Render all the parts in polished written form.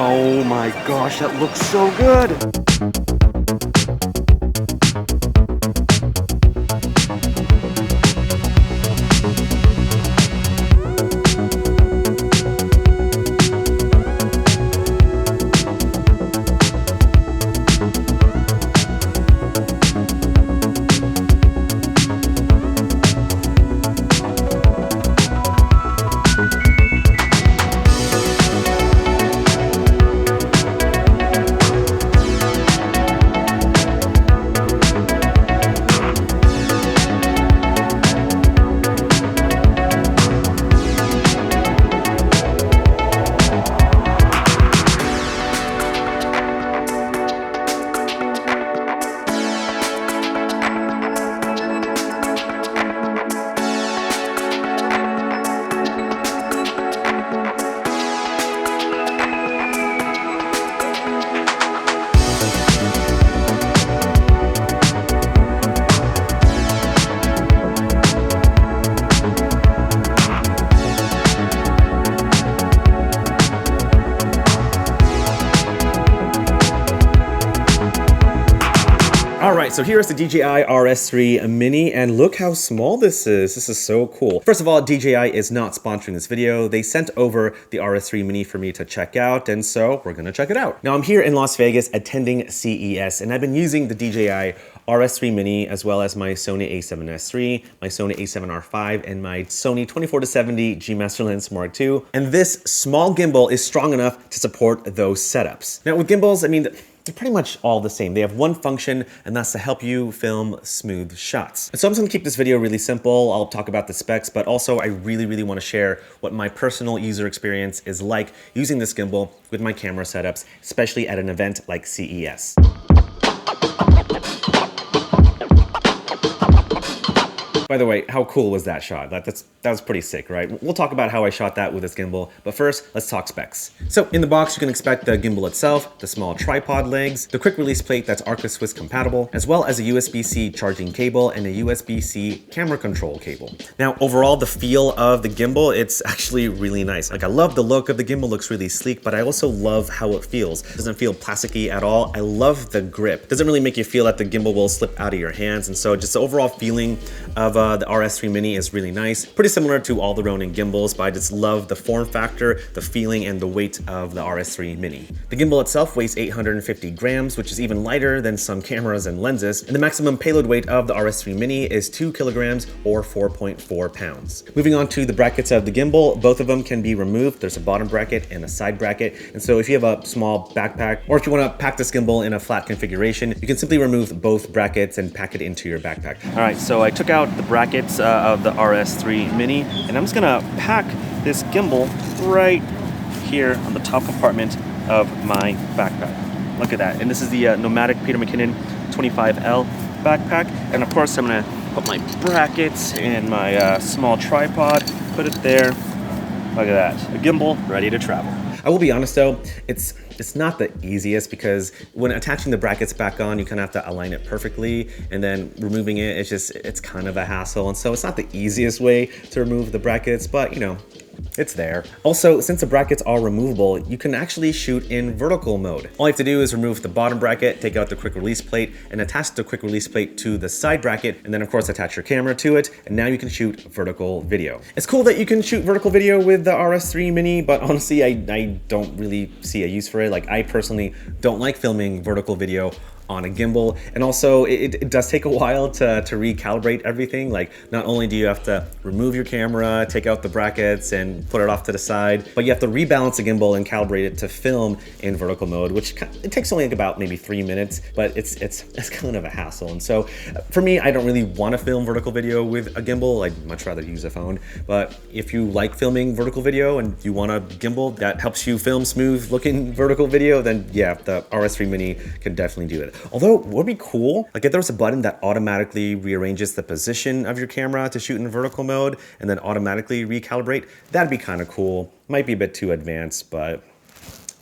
Oh my gosh, that looks so good! Alright, so here's the DJI RS3 Mini, and look how small this is. This is so cool. First of all, DJI is not sponsoring this video. They sent over the RS3 Mini for me to check out, and so we're gonna check it out. Now I'm here in Las Vegas attending CES, and I've been using the DJI RS3 Mini as well as my Sony a7S III, my Sony a7R5, and my Sony 24-70 G Master Lens Mark II. And this small gimbal is strong enough to support those setups. Now with gimbals, I mean, they're pretty much all the same. They have one function, and that's to help you film smooth shots. And so I'm just gonna keep this video really simple. I'll talk about the specs, but also I really wanna share what my personal user experience is like using this gimbal with my camera setups, especially at an event like CES. By the way, how cool was that shot? That was pretty sick, right? We'll talk about how I shot that with this gimbal, but first, let's talk specs. So in the box, you can expect the gimbal itself, the small tripod legs, the quick release plate that's Arca-Swiss compatible, as well as a USB-C charging cable and a USB-C camera control cable. Now, overall, the feel of the gimbal, it's actually really nice. Like, I love the look of the gimbal, looks really sleek, but I also love how it feels. It doesn't feel plasticky at all. I love the grip. It doesn't really make you feel that the gimbal will slip out of your hands, and so just the overall feeling of the RS3 Mini is really nice. Pretty similar to all the Ronin gimbals, but I just love the form factor, the feeling, and the weight of the RS3 Mini. The gimbal itself weighs 850 grams, which is even lighter than some cameras and lenses, and the maximum payload weight of the RS3 Mini is 2 kilograms or 4.4 pounds. Moving on to the brackets of the gimbal, both of them can be removed. There's a bottom bracket and a side bracket, and so if you have a small backpack, or if you want to pack this gimbal in a flat configuration, you can simply remove both brackets and pack it into your backpack. All right, so I took out the brackets of the RS3 Mini, and I'm just gonna pack this gimbal right here on the top compartment of my backpack. Look at that. And this is the Nomadic Peter McKinnon 25L backpack. And of course, I'm gonna put my brackets and my small tripod, put it there. Look at that, a gimbal ready to travel. I will be honest though, it's not the easiest, because when attaching the brackets back on, you kind of have to align it perfectly, and then removing it, it's kind of a hassle. And so it's not the easiest way to remove the brackets, but you know, it's there. Also, since the brackets are removable, you can actually shoot in vertical mode. All you have to do is remove the bottom bracket, take out the quick release plate, and attach the quick release plate to the side bracket, and then of course attach your camera to it, and now you can shoot vertical video. It's cool that you can shoot vertical video with the RS3 Mini, but honestly, I don't really see a use for it. Like, I personally don't like filming vertical video on a gimbal, and also it does take a while to recalibrate everything. Like, not only do you have to remove your camera, take out the brackets and put it off to the side, but you have to rebalance the gimbal and calibrate it to film in vertical mode, which it takes only about maybe 3 minutes, but it's kind of a hassle. And so for me, I don't really want to film vertical video with a gimbal. I'd much rather use a phone. But if you like filming vertical video and you want a gimbal that helps you film smooth looking vertical video, then yeah, the RS3 Mini can definitely do it. Although, what would be cool, like if there was a button that automatically rearranges the position of your camera to shoot in vertical mode and then automatically recalibrate, that'd be kind of cool. Might be a bit too advanced, but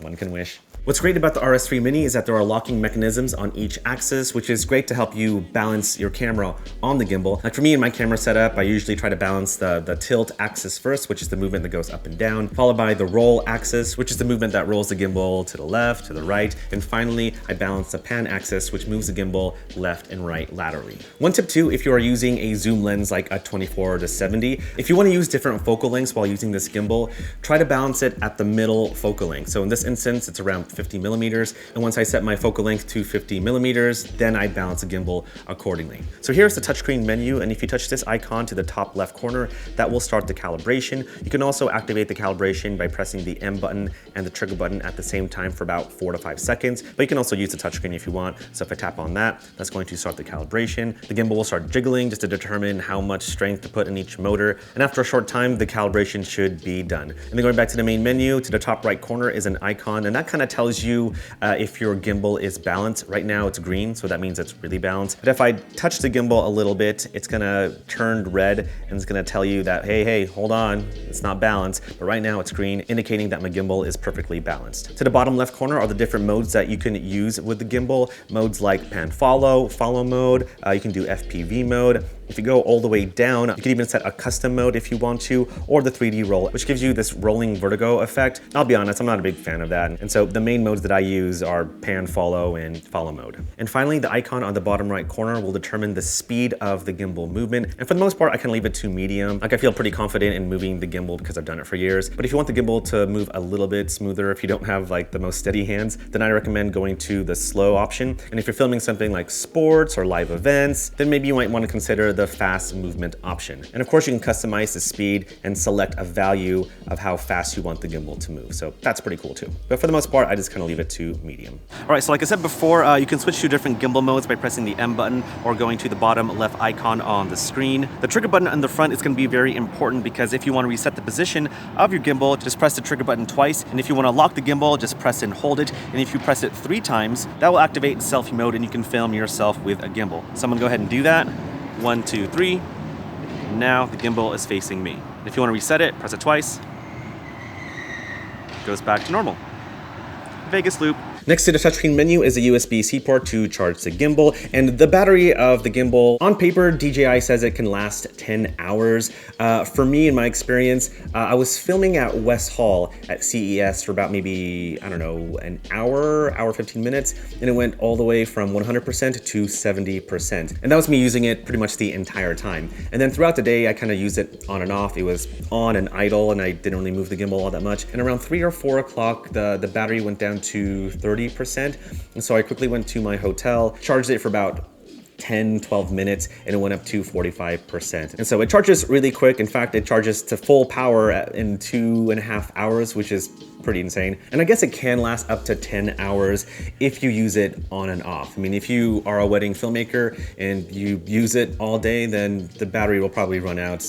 One can wish. What's great about the RS3 Mini is that there are locking mechanisms on each axis, which is great to help you balance your camera on the gimbal. Like for me in my camera setup, I usually try to balance the tilt axis first, which is the movement that goes up and down, followed by the roll axis, which is the movement that rolls the gimbal to the left, to the right, and finally I balance the pan axis, which moves the gimbal left and right laterally. One tip too, if you are using a zoom lens like a 24-70, if you want to use different focal lengths while using this gimbal, try to balance it at the middle focal length. So in this instance, it's around 50 millimeters. And once I set my focal length to 50 millimeters, then I balance the gimbal accordingly. So here's the touchscreen menu. And if you touch this icon to the top left corner, that will start the calibration. You can also activate the calibration by pressing the M button and the trigger button at the same time for about 4 to 5 seconds. But you can also use the touchscreen if you want. So if I tap on that, that's going to start the calibration. The gimbal will start jiggling just to determine how much strength to put in each motor. And after a short time, the calibration should be done. And then going back to the main menu, to the top right corner is an icon, and that kind of tells you if your gimbal is balanced. Right now it's green, so that means it's really balanced. But if I touch the gimbal a little bit, it's gonna turn red and it's gonna tell you that, hey, hold on, it's not balanced. But right now it's green, indicating that my gimbal is perfectly balanced. To the bottom left corner are the different modes that you can use with the gimbal. Modes like pan follow mode, you can do FPV mode. If you go all the way down, you can even set a custom mode if you want to, or the 3D roll, which gives you this rolling vertigo effect. I'll be honest, I'm not a big fan of that. And so the main modes that I use are pan follow and follow mode. And finally, the icon on the bottom right corner will determine the speed of the gimbal movement. And for the most part, I can leave it to medium. Like I feel pretty confident in moving the gimbal because I've done it for years. But if you want the gimbal to move a little bit smoother, if you don't have like the most steady hands, then I recommend going to the slow option. And if you're filming something like sports or live events, then maybe you might want to consider the fast movement option. And of course, you can customize the speed and select a value of how fast you want the gimbal to move. So that's pretty cool too. But for the most part, I just kind of leave it to medium. All right, so like I said before, you can switch to different gimbal modes by pressing the M button or going to the bottom left icon on the screen. The trigger button on the front is going to be very important because if you want to reset the position of your gimbal, just press the trigger button twice. And if you want to lock the gimbal, just press and hold it. And if you press it 3 times, that will activate selfie mode and you can film yourself with a gimbal. So I'm going to go ahead and do that. 1, 2, 3. Now the gimbal is facing me. If you want to reset it, press it twice. It goes back to normal. Vegas loop. Next to the touchscreen menu is a USB-C port to charge the gimbal, and the battery of the gimbal, on paper, DJI says it can last 10 hours. For me, in my experience, I was filming at West Hall at CES for about maybe, I don't know, an hour 15 minutes, and it went all the way from 100% to 70%. And that was me using it pretty much the entire time. And then throughout the day, I kind of used it on and off. It was on and idle, and I didn't really move the gimbal all that much. And around 3 or 4 o'clock, the battery went down to 30%. And so I quickly went to my hotel, charged it for about 10-12 minutes, and it went up to 45%. And so it charges really quick. In fact, it charges to full power in 2.5 hours, which is pretty insane. And I guess it can last up to 10 hours if you use it on and off. I mean, if you are a wedding filmmaker and you use it all day, then the battery will probably run out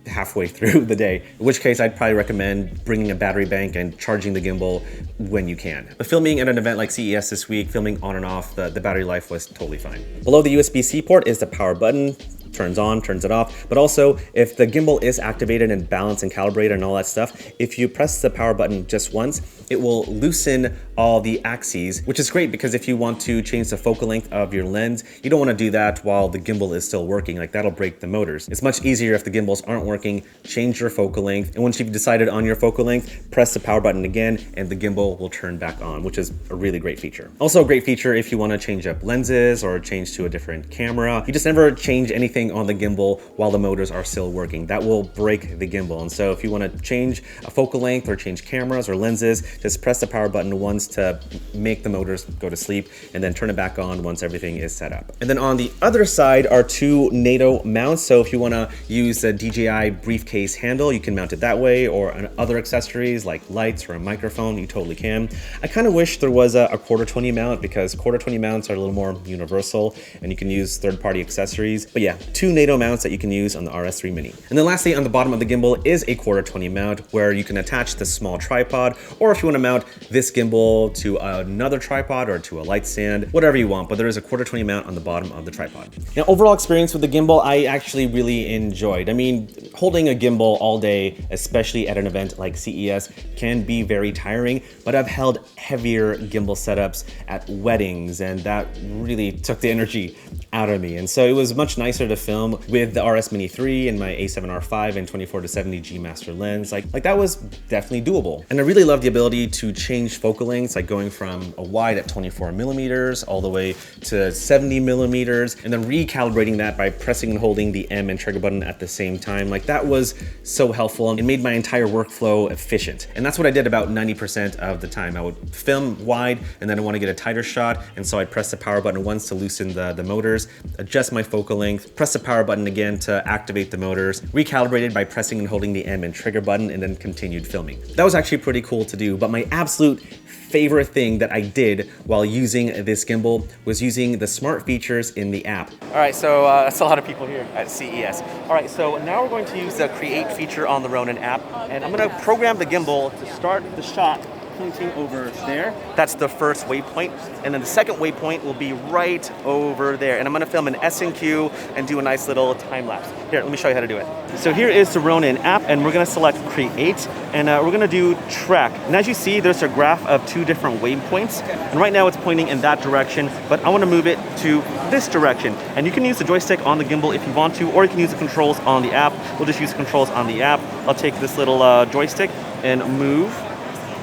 halfway through the day, in which case I'd probably recommend bringing a battery bank and charging the gimbal when you can. But filming at an event like CES this week, filming on and off, the battery life was totally fine. Below the USB-C port is the power button. Turns on, turns it off. But also, if the gimbal is activated and balanced and calibrated and all that stuff, if you press the power button just once, it will loosen all the axes, which is great because if you want to change the focal length of your lens, you don't want to do that while the gimbal is still working. Like that'll break the motors. It's much easier if the gimbals aren't working, change your focal length. And once you've decided on your focal length, press the power button again and the gimbal will turn back on, which is a really great feature. Also a great feature if you want to change up lenses or change to a different camera. You just never change anything on the gimbal while the motors are still working. That will break the gimbal. And so if you want to change a focal length or change cameras or lenses, just press the power button once to make the motors go to sleep and then turn it back on once everything is set up. And then on the other side are 2 NATO mounts. So if you want to use the DJI briefcase handle, you can mount it that way, or on other accessories like lights or a microphone, you totally can. I kind of wish there was a 1/4 20 mount because 1/4 20 mounts are a little more universal and you can use third-party accessories. But yeah, two NATO mounts that you can use on the RS3 Mini. And then lastly, on the bottom of the gimbal is a 1/4-20 mount where you can attach the small tripod, or if you want to mount this gimbal to another tripod or to a light stand, whatever you want, but there is a 1/4-20 mount on the bottom of the tripod. Now, overall experience with the gimbal, I actually really enjoyed. I mean, holding a gimbal all day, especially at an event like CES, can be very tiring, but I've held heavier gimbal setups at weddings, and that really took the energy out of me. And so it was much nicer to film with the RS Mini 3 and my A7R5 and 24-70 G Master lens. Like that was definitely doable. And I really love the ability to change focal lengths, like going from a wide at 24 millimeters all the way to 70 millimeters, and then recalibrating that by pressing and holding the M and trigger button at the same time. Like that was so helpful, and it made my entire workflow efficient. And that's what I did about 90% of the time. I would film wide, and then I want to get a tighter shot, and so I'd press the power button once to loosen the motors, adjust my focal length, press the power button again to activate the motors, recalibrated by pressing and holding the M and trigger button, and then continued filming. That was actually pretty cool to do, but my absolute favorite thing that I did while using this gimbal was using the smart features in the app. All right, so that's a lot of people here at CES. All right, so now we're going to use the Create feature on the Ronin app, and I'm going to program the gimbal to start the shot pointing over there. That's the first waypoint, and then the second waypoint will be right over there. And I'm gonna film an S&Q and do a nice little time lapse. Here, let me show you how to do it. So here is the Ronin app, and we're gonna select Create, and we're gonna do Track. And as you see, there's a graph of two different waypoints, and right now it's pointing in that direction, but I wanna move it to this direction. And you can use the joystick on the gimbal if you want to, or you can use the controls on the app. We'll just use controls on the app. I'll take this little joystick and move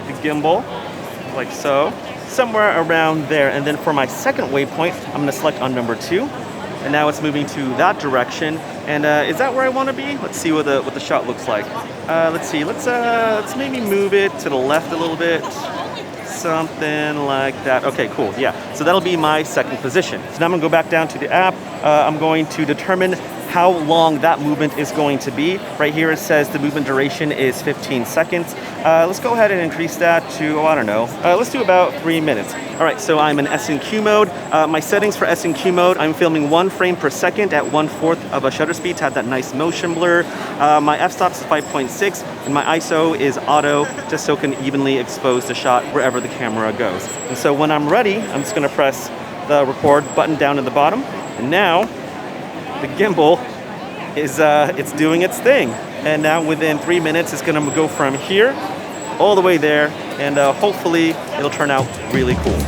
the gimbal like so, somewhere around there. And then for my second waypoint, I'm going to select on number 2, and now it's moving to that direction. And is that where I want to be? Let's see what the shot looks like. Let's see. Let's maybe move it to the left a little bit, something like that. Okay, cool. Yeah. So that'll be my second position. So now I'm going to go back down to the app. I'm going to determine how long that movement is going to be. Right here it says the movement duration is 15 seconds. Let's go ahead and increase that to, I don't know, let's do about 3 minutes. All right, so I'm in S&Q mode. My settings for S&Q mode, I'm filming 1 frame per second at 1/4 of a shutter speed to have that nice motion blur. My f-stop is 5.6, and my ISO is auto, just so it can evenly expose the shot wherever the camera goes. And so when I'm ready, I'm just gonna press the record button down at the bottom, and now the gimbal is it's doing its thing. And now within 3 minutes, it's gonna go from here all the way there, and hopefully it'll turn out really cool.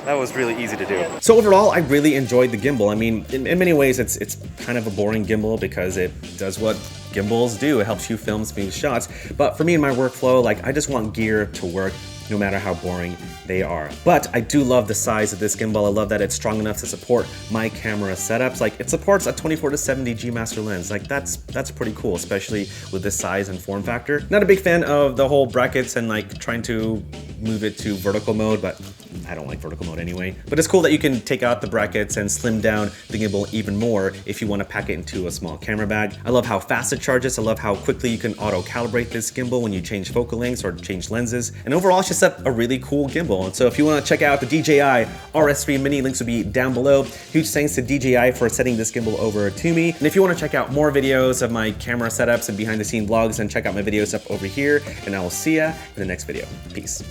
That was really easy to do. So overall, I really enjoyed the gimbal. I mean, in many ways, it's kind of a boring gimbal because it does what gimbals do. It helps you film smooth shots. But for me in my workflow, like I just want gear to work no matter how boring they are. But I do love the size of this gimbal. I love that it's strong enough to support my camera setups. Like it supports a 24-70 G Master lens. Like that's pretty cool, especially with this size and form factor. Not a big fan of the whole brackets and like trying to move it to vertical mode, but I don't like vertical mode anyway. But it's cool that you can take out the brackets and slim down the gimbal even more if you want to pack it into a small camera bag. I love how fast it charges. I love how quickly you can auto calibrate this gimbal when you change focal lengths or change lenses. And overall, it's just a really cool gimbal. And so if you want to check out the DJI RS3 Mini, links will be down below. Huge thanks to DJI for sending this gimbal over to me. And if you want to check out more videos of my camera setups and behind the scene vlogs, then check out my videos up over here. And I will see ya in the next video. Peace.